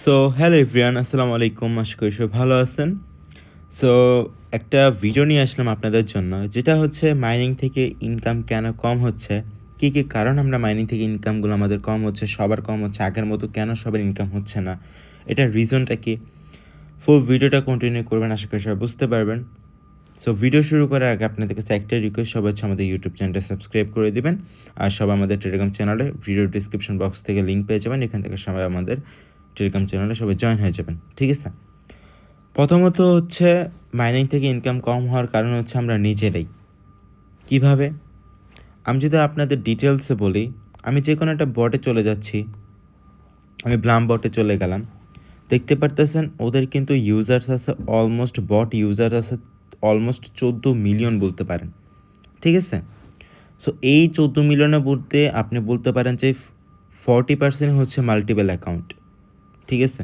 So hello everyone, আসসালামু আলাইকুম। আশা করি সবাই ভালো আছেন। সো একটা ভিডিও নিয়ে আসলাম আপনাদের জন্য, যেটা হচ্ছে মাইনিং থেকে ইনকাম কেন কম হচ্ছে, কী কী কারণ আমরা মাইনিং থেকে ইনকামগুলো আমাদের কম হচ্ছে, সবার কম হচ্ছে, আগের মতো কেন সবার ইনকাম হচ্ছে না, এটার রিজনটা কি। ফুল ভিডিওটা কন্টিনিউ করবেন, আশা করি সবাই বুঝতে পারবেন। সো ভিডিও শুরু করার আগে আপনাদের কাছে একটাই রিকোয়েস্ট, সবাই হচ্ছে আমাদের ইউটিউব চ্যানেলটা সাবস্ক্রাইব করে দিবেন। আর সবাই আমাদের টেলিগ্রাম চ্যানেলে ভিডিও ডিসক্রিপশন বক্স থেকে লিঙ্ক পেয়ে যাবেন, এখান থেকে সবাই আমাদের টেলিগ্রাম চ্যানেলে সবাই জয়েন হয়ে যাবেন, ঠিক আছে? প্রথমত হচ্ছে মাইনিং থেকে ইনকাম কম হওয়ার কারণ হচ্ছে আমরা নিজেরাই। কিভাবে? আমি যদি আপনাদের ডিটেলসে বলি, আমি যে কোনো একটা বটে চলে যাচ্ছি, আমি ব্লাম বটে চলে গেলাম, দেখতে পারতেছেন ওদের কিন্তু ইউজার্স আছে অলমোস্ট, বট ইউজার আছে অলমোস্ট 14 মিলিয়ন বলতে পারেন, ঠিক আছে? সো এই 14 মিলিয়নের মধ্যে আপনি বলতে পারেন যে 40% হচ্ছে মাল্টিপল অ্যাকাউন্ট, ঠিক আছে?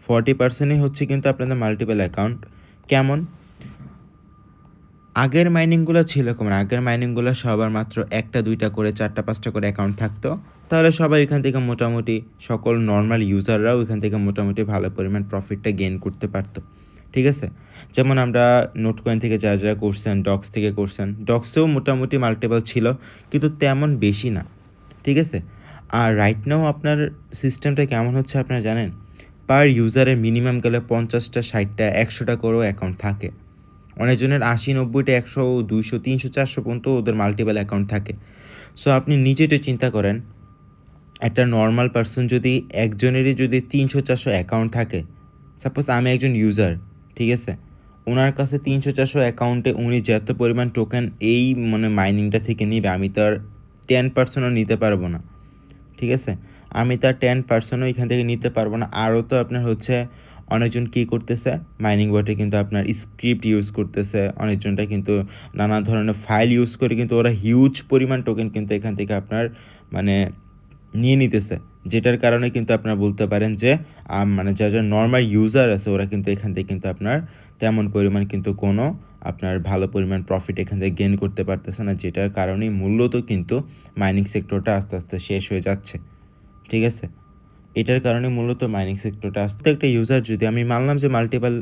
40%ই হচ্ছে কিন্তু আপনাদের মাল্টিপল অ্যাকাউন্ট। কেমন? আগের মাইনিংগুলো ছিল কেমন? আগের মাইনিংগুলো সবার মাত্র ১টা ২টা করে ৪টা ৫টা করে অ্যাকাউন্ট থাকতো। তাহলে সবাই ওইখান থেকে মোটামুটি সকল নরমাল ইউজাররাও ওইখান থেকে মোটামুটি ভালো পরিমাণ প্রফিটটা গেইন করতে পারত, ঠিক আছে? যেমন আমরা নোটকয়েন থেকে যারা করছেন, ডক্স থেকে করছেন, ডক্সেও মোটামুটি মাল্টিপল ছিল কিন্তু তেমন বেশি না, ঠিক আছে? আর রাইট নাও আপনার সিস্টেমটা কেমন হচ্ছে আপনারা জানেন? পার ইউজারের মিনিমাম গেলে ৫০টা ৬০টা ১০০টা করেও অ্যাকাউন্ট থাকে। অনেকজনের ৮০, ৯০টা, ১০০, ২০০, ৩০০, ৪০০ পর্যন্ত ওদের মাল্টিপল অ্যাকাউন্ট থাকে। সো আপনি নিজে একটু চিন্তা করেন, একটা নরমাল পারসন যদি একজনেরই যদি ৩০০, ৪০০ অ্যাকাউন্ট থাকে, সাপোজ আমি একজন ইউজার, ঠিক আছে? উনার কাছে ৩০০, ৪০০ অ্যাকাউন্টে উনি যত পরিমাণ টোকেন এই মাইনিংটা থেকে নিবে, আমি তো আর 10%ও নিতে পারবো না, ঠিক আছে? আমি তার 10%ও এখান থেকে নিতে পারবো না। আরও তো আপনার হচ্ছে অনেকজন কী করতেছে, মাইনিং বটে কিন্তু আপনার স্ক্রিপ্ট ইউজ করতেছে। অনেকজনটা কিন্তু নানা ধরনের ফাইল ইউজ করে কিন্তু ওরা হিউজ পরিমাণ টোকেন কিন্তু এখান থেকে আপনার মানে নিয়ে নিতেছে। যেটার কারণে কিন্তু আপনারা বলতে পারেন যে যারা নরমাল ইউজার আছে ওরা কিন্তু এখান থেকে কিন্তু আপনার তেমন পরিমাণ কিন্তু কোনো আপনার ভালো পরিমাণ প্রফিট এখান থেকে গেইন করতে পারতেছে না। যেটার কারণেই মূলত কিন্তু মাইনিং সেক্টরটা আস্তে, আস্তে শেষ হয়ে যাচ্ছে। ঠিক আছে? এটার কারণে মূলত মাইনিং সেক্টরটা প্রত্যেকটা ইউজার, যদি আমি মানলাম যে মাল্টিপল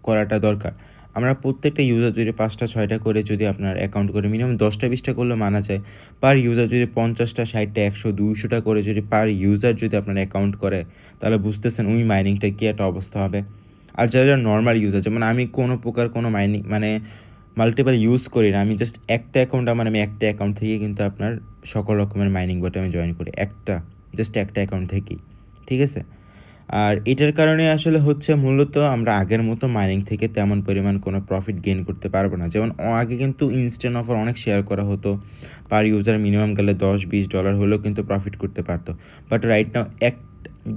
করাটা দরকার। আমরা প্রত্যেকটা ইউজার যদি ৫টা ৬টা করে যদি আপনার অ্যাকাউন্ট করে মিনিমাম ১০টা ২০টা করলে মানা যায়। পার ইউজার যদি ৫০টা ৬০টা ১০০ ২০০টা করে যদি পার ইউজার যদি আপনার অ্যাকাউন্ট করে, তাহলে বুঝতেছেন ওই মাইনিংটা কী একটা অবস্থা হবে। আর যারা নরমাল ইউজার, যেমন আমি কোনো প্রকার কোনো মাইনিং মাল্টিপল ইউজ করি না। আমি জাস্ট একটা অ্যাকাউন্ট, আমি একটা অ্যাকাউন্ট থেকে কিন্তু আপনার সকল রকমের মাইনিং বটে আমি জয়েন করি। জাস্ট একটা অ্যাকাউন্ট থেকেই। ঠিক আছে? আর এটার কারণে আসলে হচ্ছে মূলত আমরা আগের মতো মাইনিং থেকে তেমন পরিমাণ কোনো প্রফিট গেইন করতে পারবো না। যেমন আগে কিন্তু ইনস্ট্যান্ট অফার অনেক শেয়ার করা হতো। পার ইউজার মিনিমাম গেলে $10-20 হলেও কিন্তু প্রফিট করতে পারতো। বাট রাইট নাও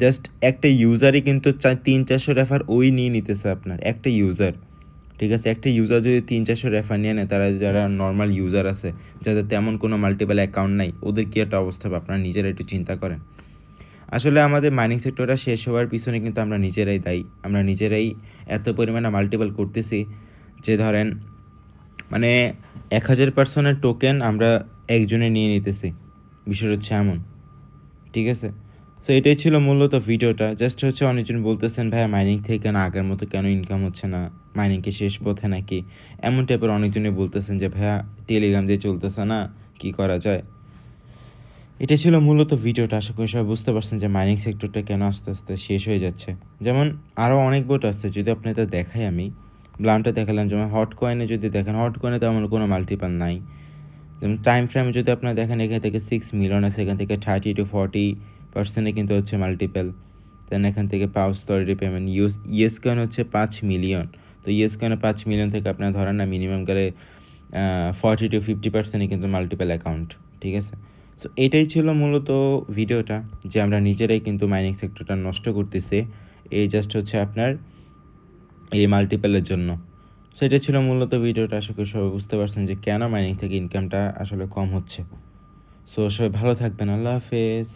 জাস্ট একটা ইউজারই কিন্তু ৩-৪০০ রেফার ওই নিয়ে নিতেছে আপনার। একটা ইউজার। ঠিক আছে? একটা ইউজার যদি ৩-৪০০ রেফার নিয়ে নেয়, তারা যারা নরমাল ইউজার আছে, যাদের তেমন কোনো মাল্টিপল অ্যাকাউন্ট নাই, ওদের কি একটা অবস্থা হবে আপনারা নিজেরা একটু চিন্তা করেন। আসলে আমাদের মাইনিং সেক্টরটা শেষ হওয়ার পিছনে কিন্তু আমরা নিজেরাই দায়ী। আমরা নিজেরাই এত পরিমাণে মাল্টিপল করতেছি যে ধরেন ১,০০০ পার্সনের টোকেন আমরা একজনে নিয়ে নিতেছি। বিষয়টা হচ্ছে এমন। ঠিক আছে? সো এটাই ছিল মূলত ভিডিওটা। জাস্ট হচ্ছে অনেকজন বলতেছেন, "ভাইয়া মাইনিং থেকে কেন আগের মতো কেন ইনকাম হচ্ছে না? মাইনিং কি শেষ পথে নাকি?" এমন টাইপের অনেকজনই বলতেছেন যে, "ভাইয়া টেলিগ্রাম দিয়ে চলতেছে না, কি করা যায়?" এটা ছিল মূলত ভিডিওটা। আশা করি সবাই বুঝতে পারছেন যে মাইনিং সেক্টরটা কেন আস্তে, আস্তে শেষ হয়ে যাচ্ছে। যেমন আরও অনেক বোট আছে, যদি আপনাদের দেখাই আমি। ব্লামটা দেখালাম, যেমন হট কয়েনে যদি দেখেন, হট কয়েনে তেমন কোনো মাল্টিপল নাই। যেমন টাইম ফ্রেমে যদি আপনারা দেখেন, এখান থেকে 6 মিলিয়ন আছে, এখান থেকে 30-40% কিন্তু হচ্ছে মাল্টিপল। দেন এখান থেকে পাউস অথরিটি পেমেন্ট ইয়েস কয়েন হচ্ছে ৫ মিলিয়ন। তো ইয়েস কয়েনে ৫ মিলিয়ন থেকে আপনারা ধরেন না মিনিমাম গেলে 40-50% কিন্তু মাল্টিপল অ্যাকাউন্ট। ঠিক আছে? সো এটাই ছিল মূলত ভিডিওটা, যে আমরা নিজেরাই কিন্তু মাইনিং সেক্টরটা নষ্ট করতেছি। এই জাস্ট হচ্ছে আপনার এই মাল্টিপলের জন্য। সো এটা ছিল মূলত ভিডিওটা। আশা করি সবাই বুঝতে পারছেন যে কেন মাইনিং থেকে ইনকামটা আসলে কম হচ্ছে। সো সবাই ভালো থাকবেন। আল্লাহ হাফেজ।